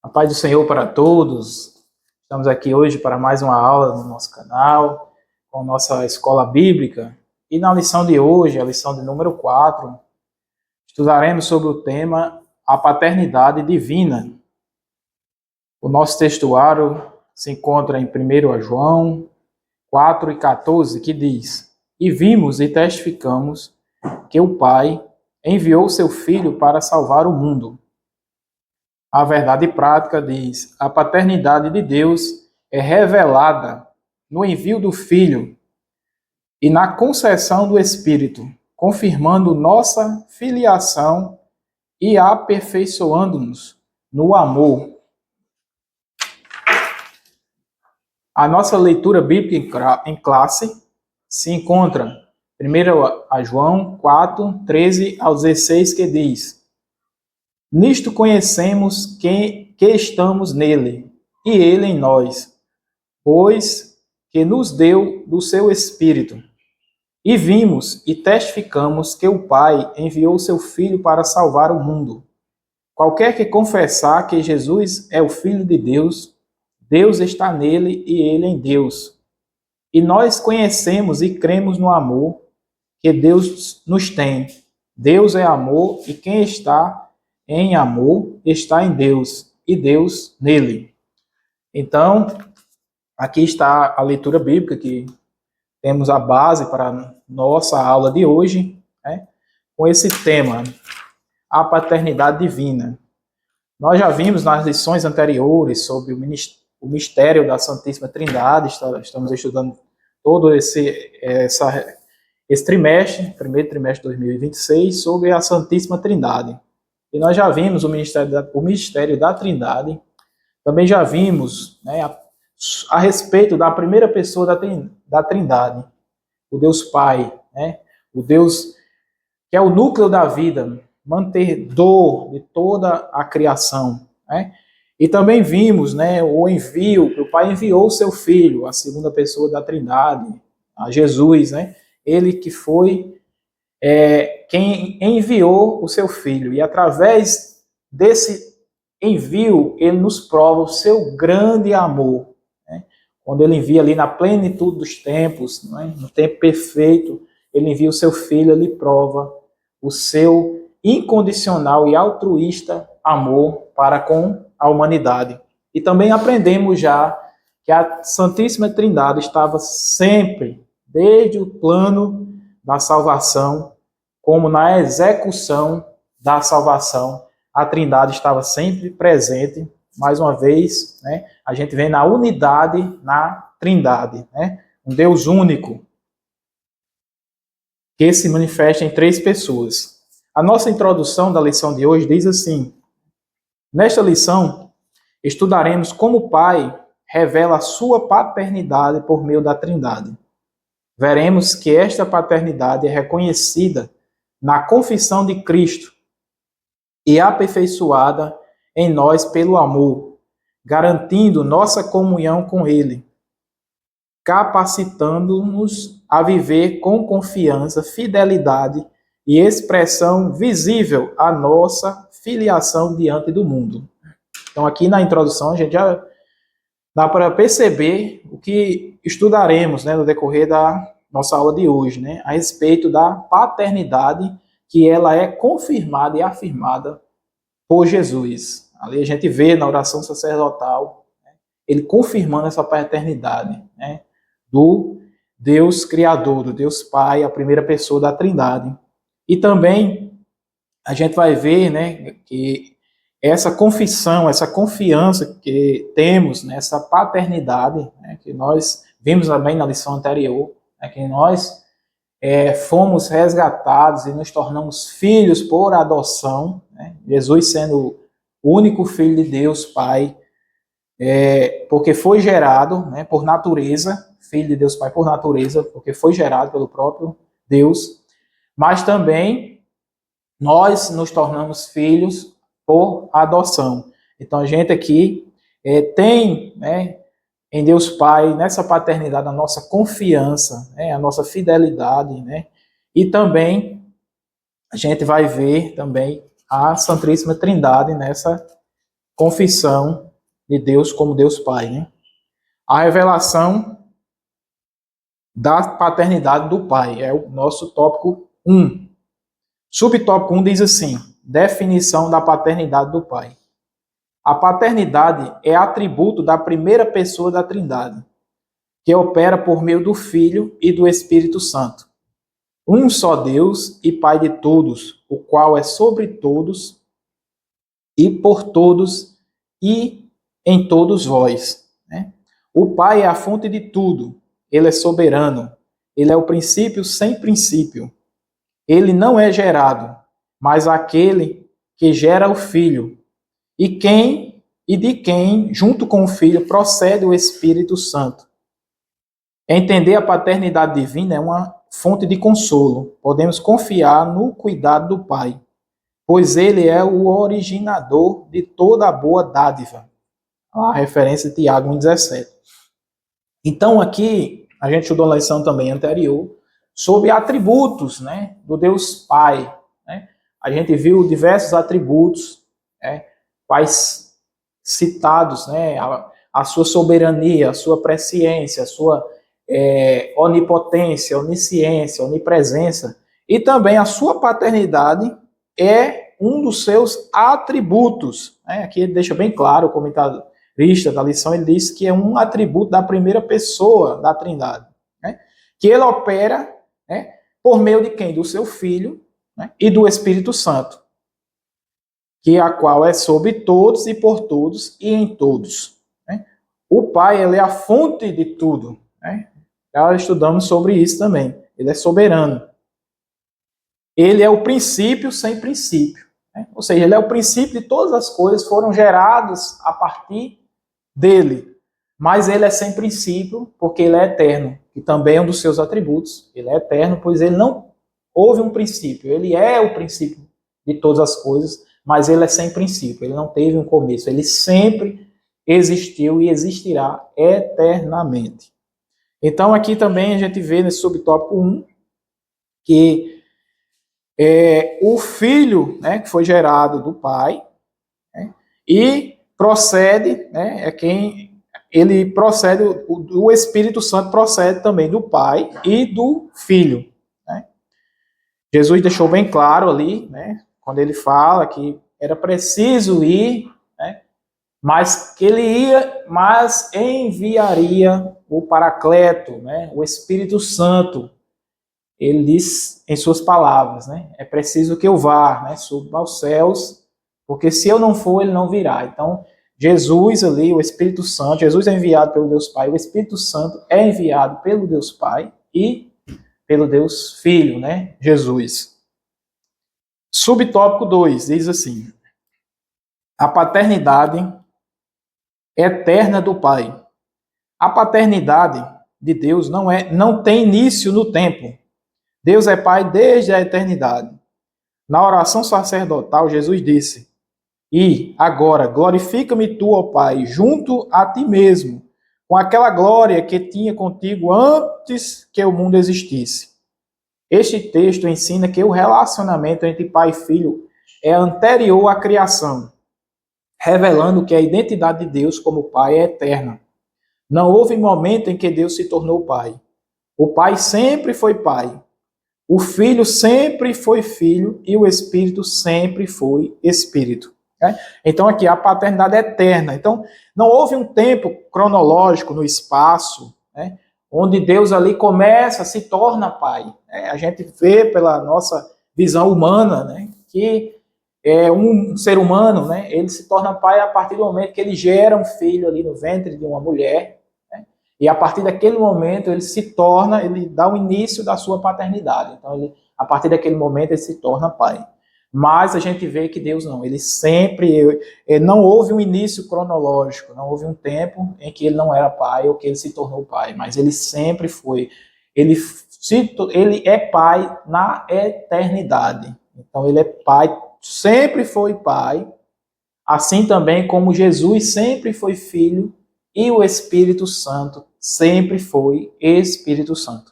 A paz do Senhor para todos. Estamos aqui hoje para mais uma aula no nosso canal, com a nossa escola bíblica. E na lição de hoje, a lição de número 4, estudaremos sobre o tema a paternidade divina. O nosso textuário se encontra em 1 João 4:14, que diz: E vimos e testificamos que o Pai enviou seu Filho para salvar o mundo. A verdade prática diz: a paternidade de Deus é revelada no envio do Filho e na concessão do Espírito, confirmando nossa filiação e aperfeiçoando-nos no amor. A nossa leitura bíblica em classe se encontra 1 João 4:13 ao 16, que diz: Nisto conhecemos que estamos nele, e ele em nós, pois que nos deu do seu Espírito. E vimos e testificamos que o Pai enviou seu Filho para salvar o mundo. Qualquer que confessar que Jesus é o Filho de Deus, Deus está nele e ele em Deus. E nós conhecemos e cremos no amor que Deus nos tem. Deus é amor e quem está em amor está em Deus e Deus nele. Então, aqui está a leitura bíblica que temos a base para a nossa aula de hoje, né, com esse tema, a paternidade divina. Nós já vimos nas lições anteriores sobre o mistério da Santíssima Trindade, estamos estudando todo esse trimestre, primeiro trimestre de 2026, sobre a Santíssima Trindade. E nós já vimos o mistério da Trindade, também já vimos, né, a respeito da primeira pessoa da Trindade, o Deus Pai, né, o Deus que é o núcleo da vida, mantenedor de toda a criação, né? E também vimos, né, o envio, que o Pai enviou o seu Filho, a segunda pessoa da Trindade, a Jesus, né? Ele que foi quem enviou o seu Filho. E através desse envio, ele nos prova o seu grande amor. Né? Quando ele envia ali na plenitude dos tempos, né? No tempo perfeito, ele envia o seu Filho, ele prova o seu incondicional e altruísta amor para com a humanidade. E também aprendemos já que a Santíssima Trindade estava sempre, desde o plano da salvação, como na execução da salvação, a Trindade estava sempre presente. Mais uma vez, né, a gente vê na unidade, na Trindade, né, um Deus único, que se manifesta em três pessoas. A nossa introdução da lição de hoje diz assim: nesta lição, estudaremos como o Pai revela a sua paternidade por meio da Trindade. Veremos que esta paternidade é reconhecida na confissão de Cristo e aperfeiçoada em nós pelo amor, garantindo nossa comunhão com Ele, capacitando-nos a viver com confiança, fidelidade e expressão visível a nossa filiação diante do mundo. Então, aqui na introdução, a gente já dá para perceber o que estudaremos, né, no decorrer da nossa aula de hoje, né, a respeito da paternidade, que ela é confirmada e afirmada por Jesus. Ali a gente vê na oração sacerdotal, né, ele confirmando essa paternidade, né, do Deus Criador, do Deus Pai, a primeira pessoa da Trindade. E também a gente vai ver, né, que essa confissão, essa confiança que temos nessa paternidade, né, que nós vimos também na lição anterior, né, que nós fomos resgatados e nos tornamos filhos por adoção, né, Jesus sendo o único Filho de Deus, Pai, porque foi gerado, né, por natureza, Filho de Deus Pai por natureza, porque foi gerado pelo próprio Deus, mas também nós nos tornamos filhos por adoção. Então a gente aqui tem, né, em Deus Pai, nessa paternidade, a nossa confiança, né, a nossa fidelidade, né, e também a gente vai ver também a Santíssima Trindade nessa confissão de Deus como Deus Pai, né? A revelação da paternidade do Pai é o nosso tópico 1. Subtópico 1 diz assim: definição da paternidade do Pai. A paternidade é atributo da primeira pessoa da Trindade, que opera por meio do Filho e do Espírito Santo. Um só Deus e Pai de todos, o qual é sobre todos e por todos e em todos vós. Né? O Pai é a fonte de tudo, ele é soberano, ele é o princípio sem princípio. Ele não é gerado, mas aquele que gera o Filho, e de quem, junto com o Filho, procede o Espírito Santo. Entender a paternidade divina é uma fonte de consolo. Podemos confiar no cuidado do Pai, pois ele é o originador de toda a boa dádiva. A referência de Tiago 1,17. Então aqui, a gente estudou a lição também anterior, sobre atributos, né, do Deus Pai. Né? A gente viu diversos atributos, né, quais citados, né, a sua soberania, a sua presciência, a sua onipotência, onisciência, onipresença, e também a sua paternidade é um dos seus atributos. Né? Aqui ele deixa bem claro, o comentarista da lição, ele diz que é um atributo da primeira pessoa da Trindade, né? Que ele opera, né, por meio de quem? Do seu Filho, né, e do Espírito Santo, que a qual é sobre todos e por todos e em todos. Né? O Pai, ele é a fonte de tudo. Né? Já estudamos sobre isso também. Ele é soberano. Ele é o princípio sem princípio. Né? Ou seja, ele é o princípio de todas as coisas, foram geradas a partir dele. Mas ele é sem princípio, porque ele é eterno. E também é um dos seus atributos. Ele é eterno, pois ele não houve um princípio. Ele é o princípio de todas as coisas, mas ele é sem princípio. Ele não teve um começo. Ele sempre existiu e existirá eternamente. Então, aqui também a gente vê nesse subtópico 1 que o Filho, né, que foi gerado do Pai, né, e procede, né, ele procede, o Espírito Santo procede também do Pai e do Filho. Né. Jesus deixou bem claro ali, né, quando ele fala que era preciso ir, né, mas que ele ia, mas enviaria o Paracleto, né, o Espírito Santo. Ele diz em suas palavras, né, é preciso que eu vá, né, suba aos céus, porque se eu não for, ele não virá. Então, Jesus ali, o Espírito Santo, Jesus é enviado pelo Deus Pai, o Espírito Santo é enviado pelo Deus Pai e pelo Deus Filho, né, Jesus. Subtópico 2 diz assim: a paternidade eterna do Pai. A paternidade de Deus não tem início no tempo. Deus é Pai desde a eternidade. Na oração sacerdotal, Jesus disse: e agora, glorifica-me tu, ó Pai, junto a ti mesmo, com aquela glória que tinha contigo antes que o mundo existisse. Este texto ensina que o relacionamento entre pai e filho é anterior à criação, revelando que a identidade de Deus como Pai é eterna. Não houve momento em que Deus se tornou Pai. O Pai sempre foi Pai. O Filho sempre foi Filho e o Espírito sempre foi Espírito. Né? Então aqui a paternidade é eterna. Então não houve um tempo cronológico no espaço, né, onde Deus ali começa, se torna Pai. Né? A gente vê pela nossa visão humana, né, que um ser humano, né, ele se torna pai a partir do momento que ele gera um filho ali no ventre de uma mulher, né, e a partir daquele momento ele dá o início da sua paternidade. Então, a partir daquele momento ele se torna pai. Mas a gente vê que Deus não, ele sempre, não houve um início cronológico, não houve um tempo em que ele não era pai ou que ele se tornou pai, mas ele sempre foi, ele é pai na eternidade. Então ele é pai, sempre foi pai, assim também como Jesus sempre foi filho e o Espírito Santo sempre foi Espírito Santo.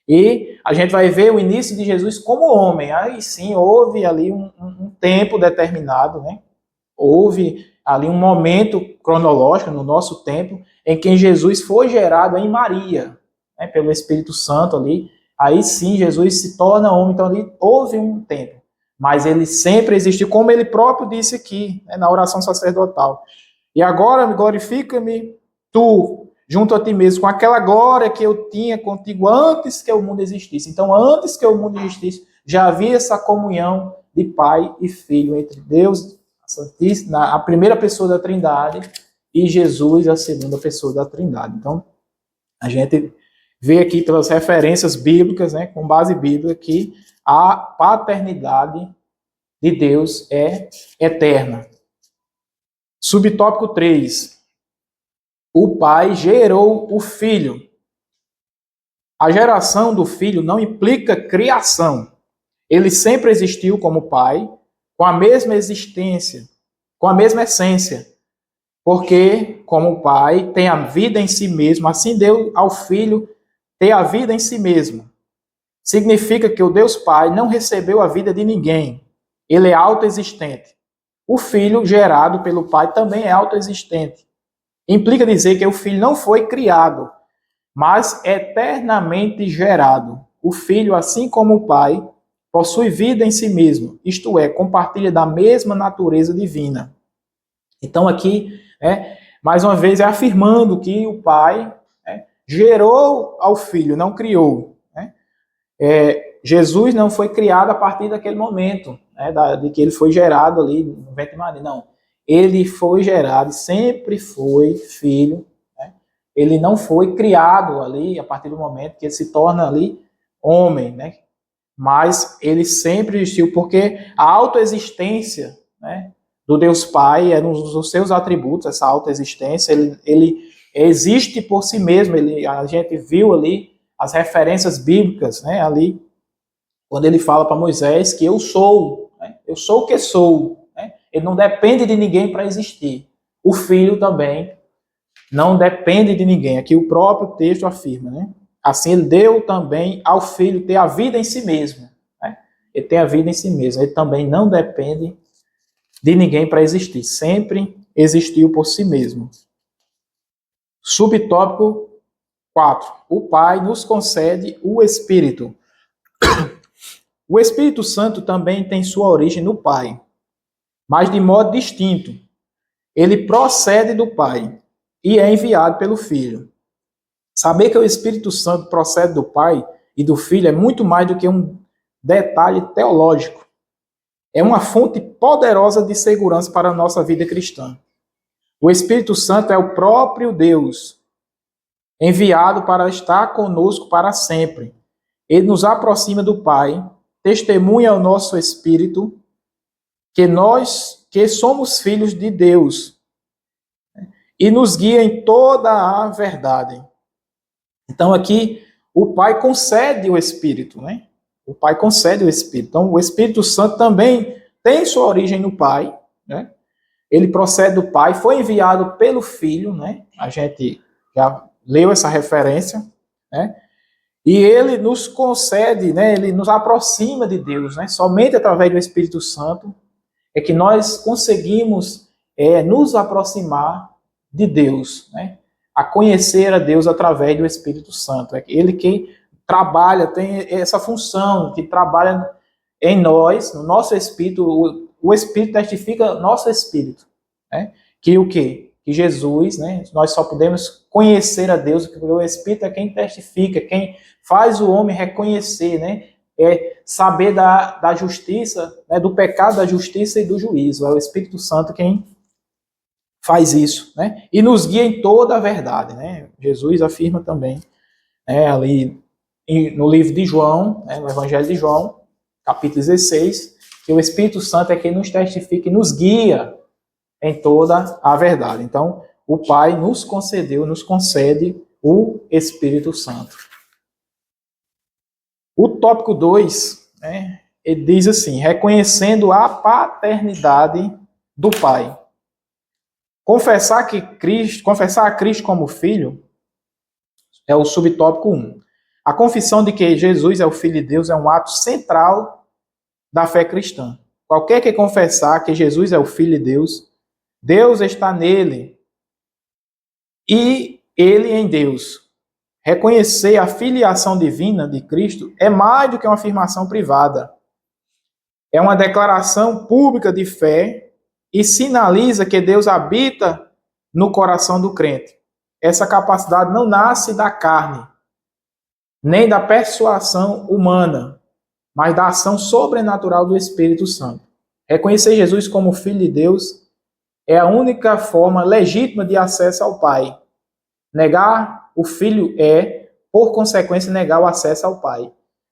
E a gente vai ver o início de Jesus como homem. Aí sim, houve ali um tempo determinado, né? Houve ali um momento cronológico no nosso tempo em que Jesus foi gerado em Maria, né, pelo Espírito Santo ali. Aí sim Jesus se torna homem, então ali houve um tempo. Mas ele sempre existiu, como ele próprio disse aqui, né, na oração sacerdotal. E agora glorifica-me tu, junto a ti mesmo, com aquela glória que eu tinha contigo antes que o mundo existisse. Então, antes que o mundo existisse, já havia essa comunhão de pai e filho entre Deus, a primeira pessoa da Trindade, e Jesus, a segunda pessoa da Trindade. Então, a gente vê aqui pelas referências bíblicas, né, com base bíblica, que a paternidade de Deus é eterna. Subtópico 3. O pai gerou o filho. A geração do filho não implica criação. Ele sempre existiu como pai, com a mesma existência, com a mesma essência. Porque, como o pai tem a vida em si mesmo, assim deu ao filho ter a vida em si mesmo. Significa que o Deus Pai não recebeu a vida de ninguém. Ele é autoexistente. O filho gerado pelo pai também é autoexistente. Implica dizer que o filho não foi criado, mas eternamente gerado. O filho, assim como o pai, possui vida em si mesmo, isto é, compartilha da mesma natureza divina. Então aqui, mais uma vez, é afirmando que o pai gerou ao filho, não criou. Jesus não foi criado a partir daquele momento, de que ele foi gerado ali no ventre de Maria, não. Ele foi gerado, sempre foi filho. Ele não foi criado ali a partir do momento que ele se torna ali homem, né? Mas ele sempre existiu, porque a autoexistência, né, do Deus Pai é um dos seus atributos, essa autoexistência, ele existe por si mesmo. A gente viu ali as referências bíblicas, né, ali, quando ele fala para Moisés que eu sou, né, eu sou o que sou. Né, ele não depende de ninguém para existir. O Filho também não depende de ninguém. Aqui o próprio texto afirma, né? Assim ele deu também ao Filho ter a vida em si mesmo. Né? Ele tem a vida em si mesmo. Ele também não depende de ninguém para existir. Sempre existiu por si mesmo. Subtópico 4. O Pai nos concede o Espírito. O Espírito Santo também tem sua origem no Pai, mas de modo distinto. Ele procede do Pai e é enviado pelo Filho. Saber que o Espírito Santo procede do Pai e do Filho é muito mais do que um detalhe teológico. É uma fonte poderosa de segurança para a nossa vida cristã. O Espírito Santo é o próprio Deus, enviado para estar conosco para sempre. Ele nos aproxima do Pai, testemunha ao nosso espírito que nós que somos filhos de Deus e nos guia em toda a verdade. Então aqui o Pai concede o Espírito, né? O Pai concede o Espírito. Então o Espírito Santo também tem sua origem no Pai, né? Ele procede do Pai, foi enviado pelo Filho, né? A gente já leu essa referência, né? E ele nos concede, né? Ele nos aproxima de Deus, né? Somente através do Espírito Santo é que nós conseguimos nos aproximar de Deus, né? A conhecer a Deus através do Espírito Santo. É ele que trabalha, tem essa função, que trabalha em nós, no nosso espírito. O Espírito testifica nosso espírito, né? Que o quê? Que Jesus, né? Nós só podemos conhecer a Deus, porque o Espírito é quem testifica, quem faz o homem reconhecer, né? É saber da justiça, né? Do pecado, da justiça e do juízo. É o Espírito Santo quem faz isso, né? E nos guia em toda a verdade, né? Jesus afirma também, né, ali no livro de João, né, no Evangelho de João, capítulo 16, que o Espírito Santo é quem nos testifica e nos guia em toda a verdade. Então, o Pai nos concede o Espírito Santo. O tópico 2, né, ele diz assim, reconhecendo a paternidade do Pai. Confessar a Cristo como Filho é o subtópico 1. A confissão de que Jesus é o Filho de Deus é um ato central da fé cristã. Qualquer que confessar que Jesus é o Filho de Deus Deus está nele e ele em Deus. Reconhecer a filiação divina de Cristo é mais do que uma afirmação privada. É uma declaração pública de fé e sinaliza que Deus habita no coração do crente. Essa capacidade não nasce da carne, nem da persuasão humana, mas da ação sobrenatural do Espírito Santo. Reconhecer Jesus como Filho de Deus é a única forma legítima de acesso ao Pai. Negar o Filho é, por consequência, negar o acesso ao Pai.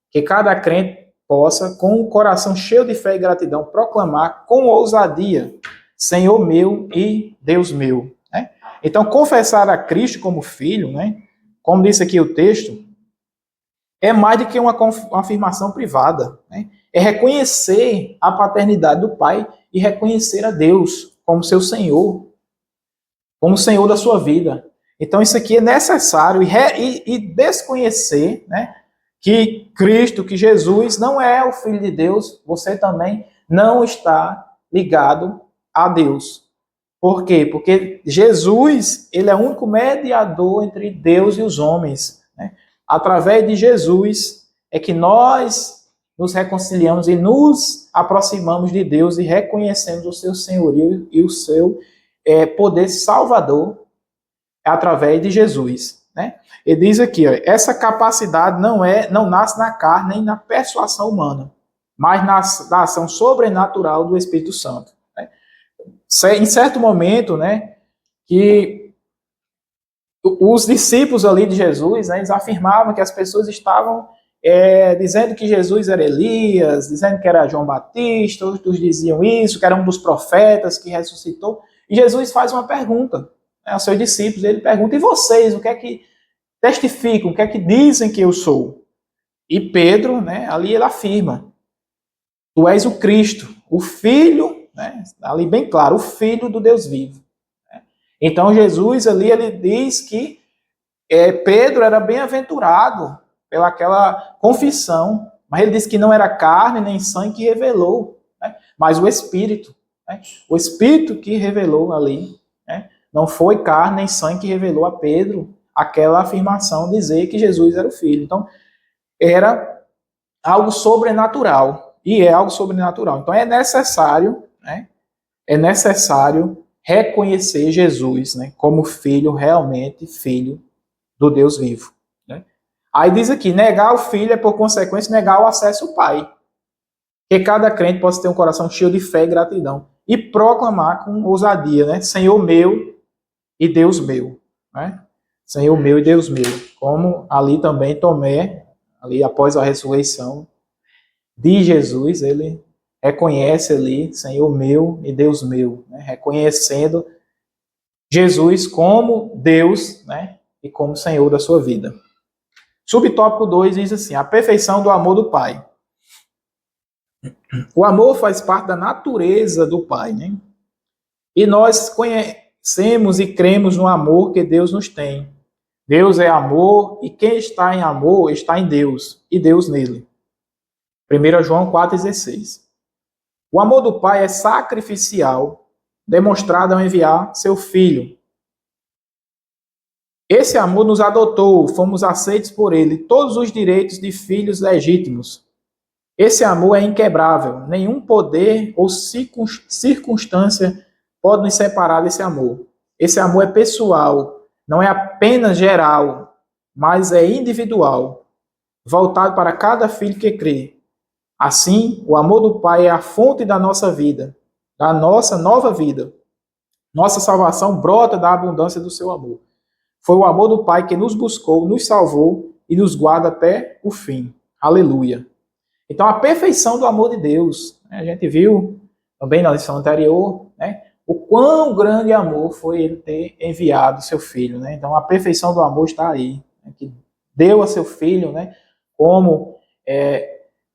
Que cada crente possa, com o coração cheio de fé e gratidão, proclamar com ousadia: Senhor meu e Deus meu. Né? Então, confessar a Cristo como Filho, né? Como disse aqui o texto, é mais do que uma afirmação privada. Né? É reconhecer a paternidade do Pai e reconhecer a Deus como seu Senhor, como Senhor da sua vida. Então, isso aqui é necessário e desconhecer, né, que Cristo, que Jesus não é o Filho de Deus, você também não está ligado a Deus. Por quê? Porque Jesus, ele é o único mediador entre Deus e os homens. Né? Através de Jesus é que nós nos reconciliamos e nos aproximamos de Deus e reconhecemos o seu senhorio e o seu poder salvador através de Jesus. Né? Ele diz aqui, ó, essa capacidade não nasce na carne nem na persuasão humana, mas na ação sobrenatural do Espírito Santo. Né? Em certo momento, né, que os discípulos ali de Jesus, né, eles afirmavam que as pessoas estavam dizendo que Jesus era Elias, dizendo que era João Batista, outros diziam isso, que era um dos profetas que ressuscitou. E Jesus faz uma pergunta aos seus discípulos, ele pergunta: e vocês, o que é que testificam, o que é que dizem que eu sou? E Pedro, né, ali ele afirma: tu és o Cristo, o Filho, né, ali bem claro, o Filho do Deus vivo. Então Jesus ali, ele diz que Pedro era bem-aventurado pelaquela confissão, mas ele disse que não era carne nem sangue que revelou, né, mas o Espírito. Né, o Espírito que revelou ali, né, não foi carne nem sangue que revelou a Pedro aquela afirmação, dizer que Jesus era o Filho. Então, era algo sobrenatural, e é algo sobrenatural. Então, é necessário, né, reconhecer Jesus, né, como Filho, realmente Filho do Deus vivo. Né? Aí diz aqui, negar o Filho é, por consequência, negar o acesso ao Pai. Que cada crente possa ter um coração cheio de fé e gratidão, e proclamar com ousadia, né, Senhor meu e Deus meu, né? Senhor meu e Deus meu. Como ali também Tomé, ali após a ressurreição de Jesus, ele reconhece ali, Senhor meu e Deus meu, né? Reconhecendo Jesus como Deus, né? E como Senhor da sua vida. Subtópico 2 diz assim, a perfeição do amor do Pai. O amor faz parte da natureza do Pai, né? E nós conhecemos e cremos no amor que Deus nos tem. Deus é amor e quem está em amor está em Deus e Deus nele. 1 João 4,16. O amor do Pai é sacrificial, demonstrado ao enviar seu Filho. Esse amor nos adotou, fomos aceitos por ele, todos os direitos de filhos legítimos. Esse amor é inquebrável, nenhum poder ou circunstância pode nos separar desse amor. Esse amor é pessoal, não é apenas geral, mas é individual, voltado para cada filho que crê. Assim, o amor do Pai é a fonte da nossa vida, da nossa nova vida. Nossa salvação brota da abundância do seu amor. Foi o amor do Pai que nos buscou, nos salvou e nos guarda até o fim. Aleluia. Então, a perfeição do amor de Deus, né? A gente viu também na lição anterior, né? O quão grande amor foi ele ter enviado seu filho, né? Então, a perfeição do amor está aí, né? Que deu a seu filho, né? Como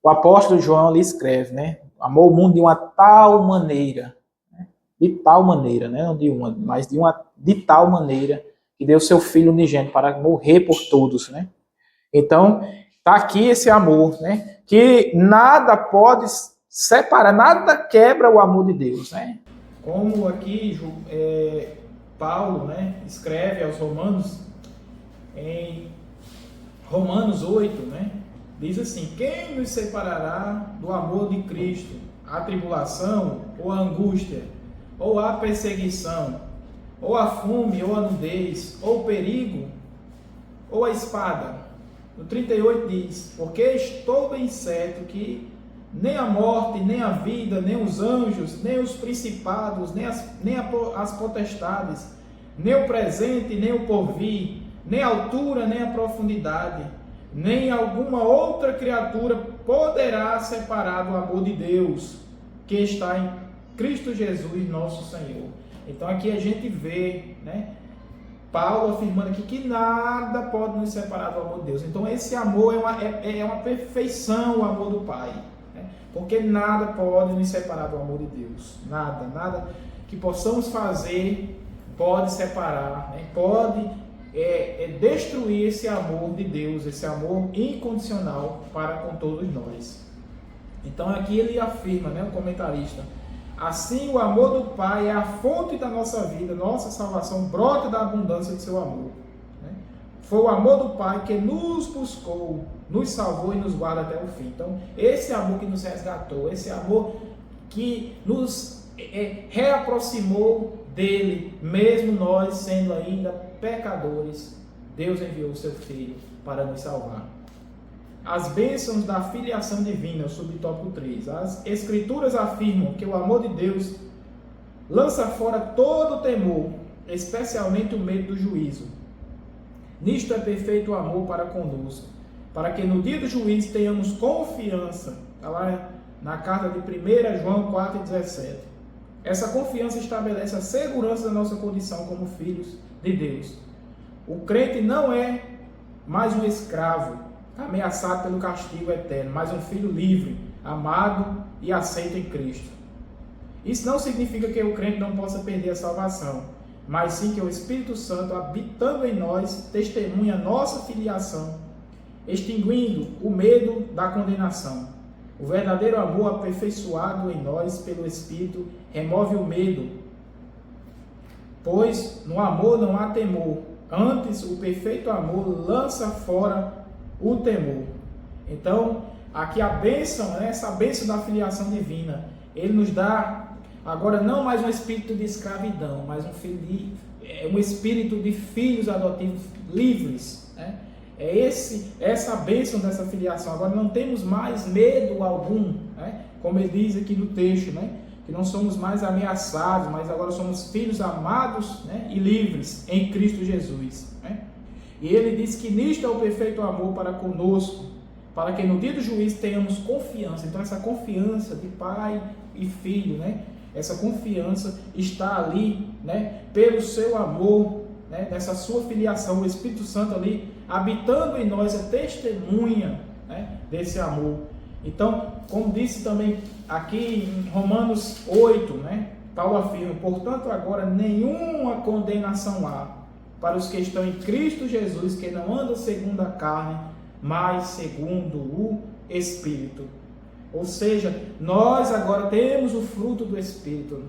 o apóstolo João ali escreve, né? Amou o mundo de uma tal maneira, né? De tal maneira, né? Não de uma, mas de tal maneira que deu seu filho unigênito para morrer por todos, né? Então, está aqui esse amor, né? Que nada pode separar, nada quebra o amor de Deus, né? Como aqui Paulo, né, escreve aos Romanos, em Romanos 8, né, diz assim: quem nos separará do amor de Cristo? A tribulação, ou a angústia, ou a perseguição, ou a fome, ou a nudez, ou o perigo, ou a espada? No 38 diz: porque estou bem certo que nem a morte, nem a vida, nem os anjos, nem os principados, nem as potestades, nem o presente, nem o porvir, nem a altura, nem a profundidade, nem alguma outra criatura poderá separar do amor de Deus que está em Cristo Jesus, nosso Senhor. Então aqui a gente vê, né, Paulo afirmando aqui que nada pode nos separar do amor de Deus. Então esse amor é uma perfeição, o amor do Pai, né? Porque nada pode nos separar do amor de Deus. Nada que possamos fazer pode separar, né? Pode destruir esse amor de Deus, esse amor incondicional para com todos nós. Então aqui ele afirma, né, o comentarista: assim o amor do Pai é a fonte da nossa vida, nossa salvação brota da abundância de seu amor, né? Foi o amor do Pai que nos buscou, nos salvou e nos guarda até o fim. Então esse amor que nos resgatou, esse amor que nos reaproximou dele, mesmo nós sendo ainda pecadores, Deus enviou o seu Filho para nos salvar. As bênçãos da filiação divina, subtópico 3. As Escrituras afirmam que o amor de Deus lança fora todo o temor, especialmente o medo do juízo. Nisto é perfeito o amor para conosco, para que no dia do juízo tenhamos confiança. Está lá na carta de 1 João 4,17. Essa confiança estabelece a segurança da nossa condição como filhos de Deus. O crente não é mais um escravo ameaçado pelo castigo eterno, mas um filho livre, amado e aceito em Cristo. Isso não significa que o crente não possa perder a salvação, mas sim que o Espírito Santo, habitando em nós, testemunha a nossa filiação, extinguindo o medo da condenação. O verdadeiro amor aperfeiçoado em nós pelo Espírito remove o medo, pois no amor não há temor. Antes, o perfeito amor lança fora o temor. Então, aqui a bênção, né, essa bênção da filiação divina, ele nos dá agora não mais um espírito de escravidão, mas um espírito de filhos adotivos livres, né? Essa bênção dessa filiação. Agora não temos mais medo algum, né? Como ele diz aqui no texto, né? Que não somos mais ameaçados, mas agora somos filhos amados, né, e livres em Cristo Jesus, né? E ele diz que nisto é o perfeito amor para conosco, para que no dia do juízo tenhamos confiança. Então essa confiança de pai e filho, né? Essa confiança está ali, né, pelo seu amor, né, nessa sua filiação. O Espírito Santo ali habitando em nós é testemunha, né, desse amor. Então, como disse também aqui em Romanos 8, né, Paulo afirma: portanto agora nenhuma condenação há para os que estão em Cristo Jesus, que não andam segundo a carne, mas segundo o Espírito. Ou seja, nós agora temos o fruto do Espírito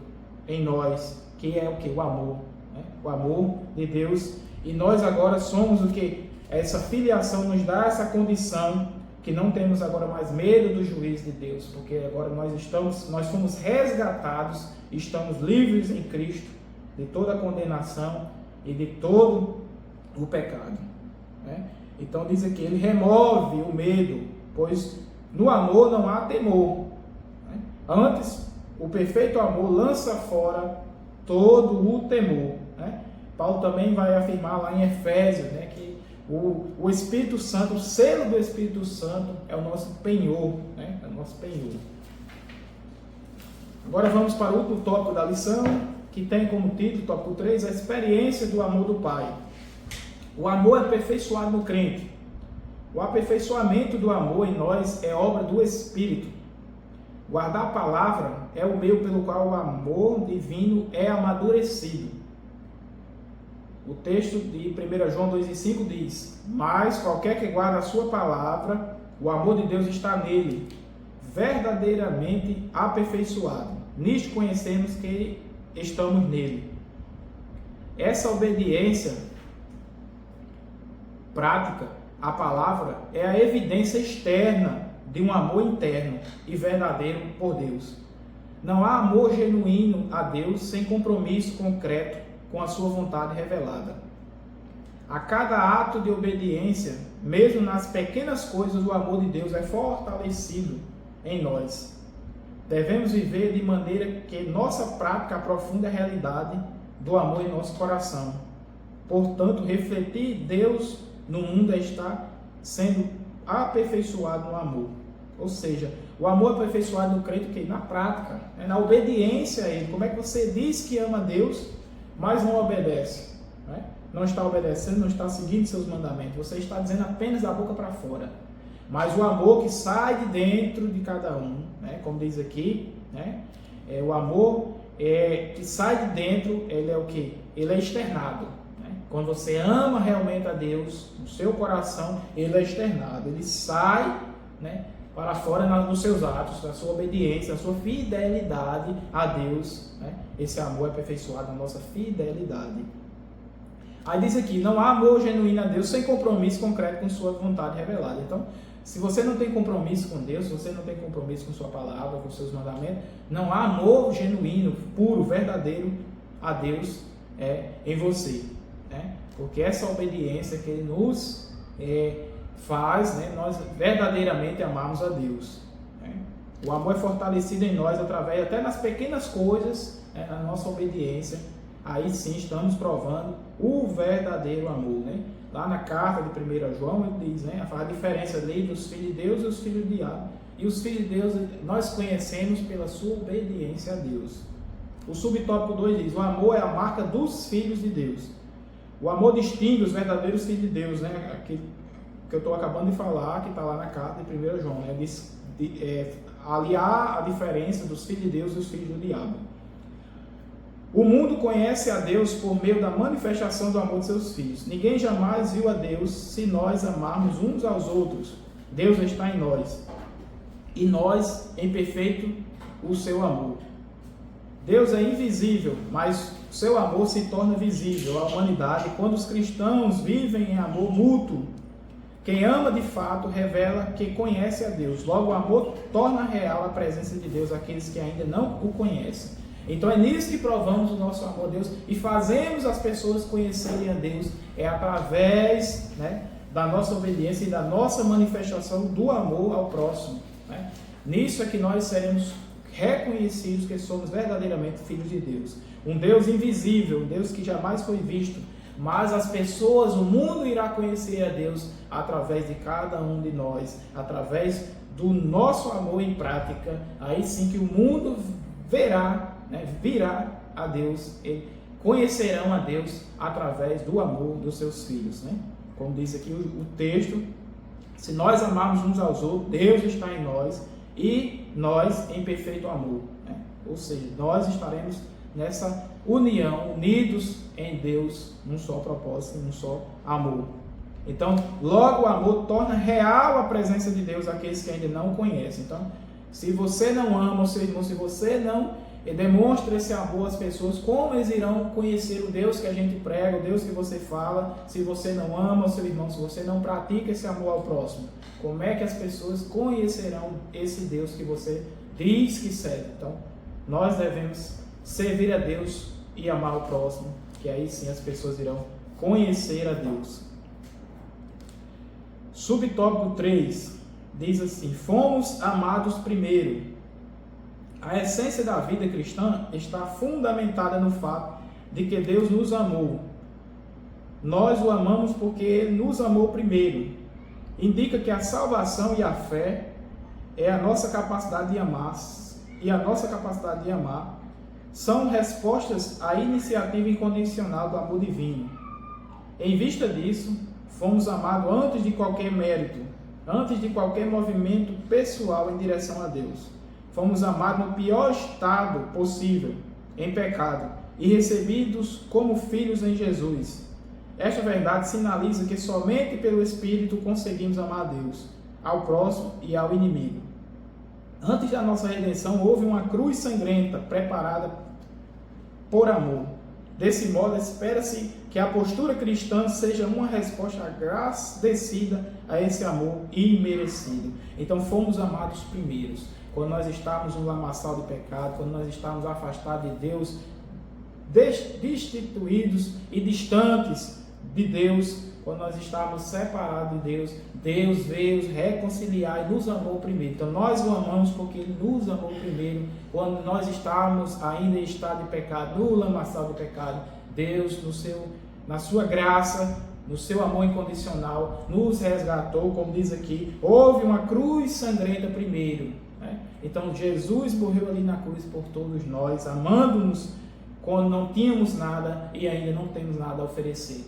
em nós, que é o que? O amor, né? O amor de Deus. E nós agora somos o que? Essa filiação nos dá essa condição que não temos agora mais medo do juízo de Deus, porque agora nós fomos resgatados, estamos livres em Cristo de toda a condenação e de todo o pecado, né? Então diz aqui, ele remove o medo, pois no amor não há temor, né? Antes, o perfeito amor lança fora todo o temor, né? Paulo também vai afirmar lá em Efésios, né, que o Espírito Santo, o selo do Espírito Santo é o nosso penhor, né? É o nosso penhor. Agora vamos para o último tópico da lição, que tem como título, tópico 3, a experiência do amor do Pai. O amor é aperfeiçoado no crente. O aperfeiçoamento do amor em nós é obra do Espírito. Guardar a palavra é o meio pelo qual o amor divino é amadurecido. O texto de 1 João 2,5 diz: mas qualquer que guarda a sua palavra, o amor de Deus está nele, verdadeiramente aperfeiçoado. Nisto conhecemos que estamos nele. Essa obediência prática à palavra é a evidência externa de um amor interno e verdadeiro por Deus. Não há amor genuíno a Deus sem compromisso concreto com a sua vontade revelada. A cada ato de obediência, mesmo nas pequenas coisas, o amor de Deus é fortalecido em nós. Devemos viver de maneira que nossa prática aprofunde a realidade do amor em nosso coração. Portanto, refletir Deus no mundo é estar sendo aperfeiçoado no amor. Ou seja, o amor aperfeiçoado no crente que na prática, na obediência a Ele. Como é que você diz que ama Deus, mas não obedece? Né? Não está obedecendo, não está seguindo seus mandamentos. Você está dizendo apenas da boca para fora. Mas o amor que sai de dentro de cada um, né? Como diz aqui, né? O amor que sai de dentro, ele é o quê? Ele é externado. Né? Quando você ama realmente a Deus, no seu coração, ele é externado. Ele sai, né, para fora nos seus atos, na sua obediência, na sua fidelidade a Deus. Né? Esse amor é aperfeiçoado na nossa fidelidade. Aí diz aqui, não há amor genuíno a Deus sem compromisso concreto com sua vontade revelada. Então, se você não tem compromisso com Deus, se você não tem compromisso com sua palavra, com seus mandamentos, não há amor genuíno, puro, verdadeiro a Deus em você. Né? Porque essa obediência que Ele nos faz, né, nós verdadeiramente amarmos a Deus. Né? O amor é fortalecido em nós através, até nas pequenas coisas, né, na nossa obediência. Aí sim estamos provando o verdadeiro amor. Né? Lá na carta de 1 João, ele diz, né, a diferença ali dos filhos de Deus e os filhos do diabo. E os filhos de Deus nós conhecemos pela sua obediência a Deus. O subtópico 2 diz, o amor é a marca dos filhos de Deus. O amor distingue os verdadeiros filhos de Deus, né? Aqui, que eu estou acabando de falar, que está lá na carta de 1 João. Né? Ali há a diferença dos filhos de Deus e os filhos do diabo. O mundo conhece a Deus por meio da manifestação do amor de seus filhos. Ninguém jamais viu a Deus se nós amarmos uns aos outros. Deus está em nós. E nós em perfeito o seu amor. Deus é invisível, mas o seu amor se torna visível à humanidade quando os cristãos vivem em amor mútuo. Quem ama de fato revela que conhece a Deus. Logo, o amor torna real a presença de Deus àqueles que ainda não o conhecem. Então é nisso que provamos o nosso amor a Deus e fazemos as pessoas conhecerem a Deus. É através, né, da nossa obediência e da nossa manifestação do amor ao próximo. Né? Nisso é que nós seremos reconhecidos que somos verdadeiramente filhos de Deus. Um Deus invisível, um Deus que jamais foi visto. Mas as pessoas, o mundo irá conhecer a Deus através de cada um de nós, através do nosso amor em prática. Aí sim que o mundo verá, né, virá a Deus, conhecerão a Deus através do amor dos seus filhos. Né? Como diz aqui o texto, se nós amarmos uns aos outros, Deus está em nós e nós em perfeito amor. Né? Ou seja, nós estaremos nessa união, unidos em Deus, num só propósito, num só amor. Então, logo o amor torna real a presença de Deus àqueles que ainda não o conhecem. Então, se você não ama o seu irmão, se você não demonstra esse amor às pessoas, como eles irão conhecer o Deus que a gente prega, o Deus que você fala, se você não ama o seu irmão, se você não pratica esse amor ao próximo? Como é que as pessoas conhecerão esse Deus que você diz que serve? Então, nós devemos servir a Deus e amar o próximo, que aí sim as pessoas irão conhecer a Deus. Subtópico 3 diz assim: fomos amados primeiro. A essência da vida cristã está fundamentada no fato de que Deus nos amou. Nós o amamos porque Ele nos amou primeiro. Indica que a salvação e a fé é a nossa capacidade de amar, e a nossa capacidade de amar são respostas à iniciativa incondicional do amor divino. Em vista disso, fomos amados antes de qualquer mérito, antes de qualquer movimento pessoal em direção a Deus. Fomos amados no pior estado possível, em pecado, e recebidos como filhos em Jesus. Esta verdade sinaliza que somente pelo Espírito conseguimos amar a Deus, ao próximo e ao inimigo. Antes da nossa redenção, houve uma cruz sangrenta preparada por amor. Desse modo, espera-se que a postura cristã seja uma resposta agradecida a esse amor imerecido. Então, fomos amados primeiros. Quando nós estávamos no lamaçal de pecado, quando nós estávamos afastados de Deus, destituídos e distantes de Deus, quando nós estávamos separados de Deus, Deus veio nos reconciliar e nos amou primeiro. Então nós o amamos porque Ele nos amou primeiro. Quando nós estávamos ainda em estado de pecado, no lamaçal do pecado, Deus, na sua graça, no seu amor incondicional, nos resgatou, como diz aqui, houve uma cruz sangrenta primeiro. Né? Então Jesus morreu ali na cruz por todos nós, amando-nos quando não tínhamos nada e ainda não temos nada a oferecer.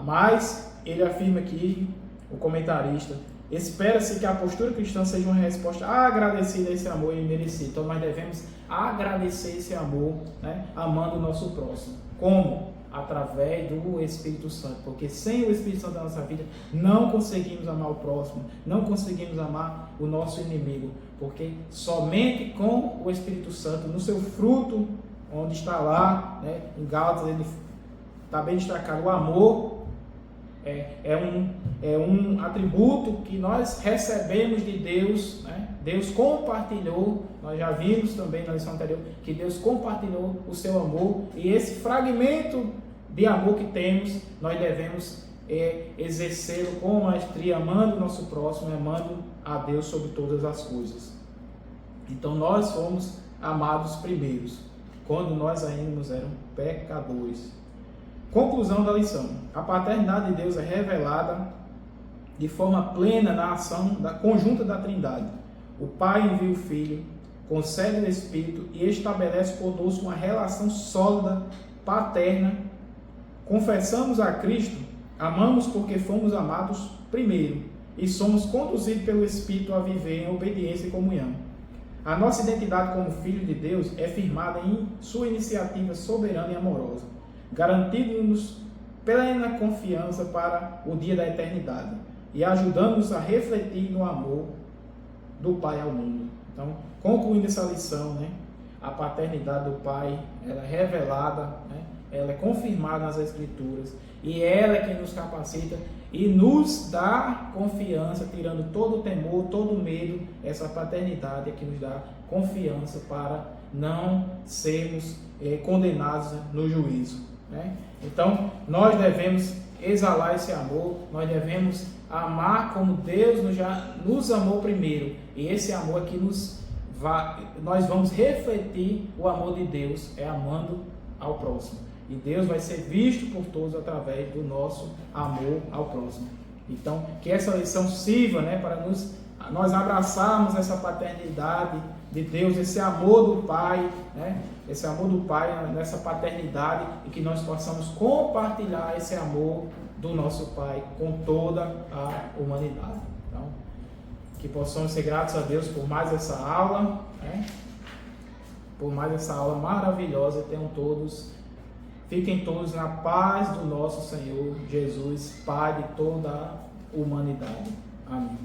Mas ele afirma aqui, o comentarista, espera-se que a postura cristã seja uma resposta agradecida a esse amor imerecido. Então nós devemos agradecer esse amor, né, amando o nosso próximo. Como? Através do Espírito Santo. Porque sem o Espírito Santo na nossa vida, não conseguimos amar o próximo, não conseguimos amar o nosso inimigo. Porque somente com o Espírito Santo, no seu fruto, onde está lá, né, em Gálatas, ele está bem destacado, o amor é um atributo que nós recebemos de Deus, né? Deus compartilhou, nós já vimos também na lição anterior, que Deus compartilhou o seu amor, e esse fragmento de amor que temos, nós devemos exercê-lo com maestria, amando o nosso próximo, amando a Deus sobre todas as coisas. Então nós fomos amados primeiros, quando nós ainda éramos pecadores. Conclusão da lição. A paternidade de Deus é revelada de forma plena na ação conjunta da Trindade. O Pai envia o Filho, concede o Espírito e estabelece conosco uma relação sólida, paterna. Confessamos a Cristo, amamos porque fomos amados primeiro e somos conduzidos pelo Espírito a viver em obediência e comunhão. A nossa identidade como filho de Deus é firmada em sua iniciativa soberana e amorosa, garantindo-nos plena confiança para o dia da eternidade e ajudando-nos a refletir no amor do Pai ao mundo. Então, concluindo essa lição, né, a paternidade do Pai, ela é revelada, né, ela é confirmada nas Escrituras, e ela é quem nos capacita e nos dá confiança, tirando todo o temor, todo o medo. Essa paternidade é que nos dá confiança para não sermos condenados no juízo. Né? Então, nós devemos exalar esse amor, nós devemos amar como Deus nos amou primeiro, e esse amor aqui nós vamos refletir o amor de Deus, amando ao próximo. E Deus vai ser visto por todos através do nosso amor ao próximo. Então, que essa lição sirva, né, para nós abraçarmos essa paternidade de Deus, esse amor do Pai, né, esse amor do Pai nessa paternidade, e que nós possamos compartilhar esse amor do nosso Pai com toda a humanidade. Então, que possamos ser gratos a Deus por mais essa aula, né, por mais essa aula maravilhosa. Fiquem todos na paz do nosso Senhor Jesus, Pai de toda a humanidade. Amém.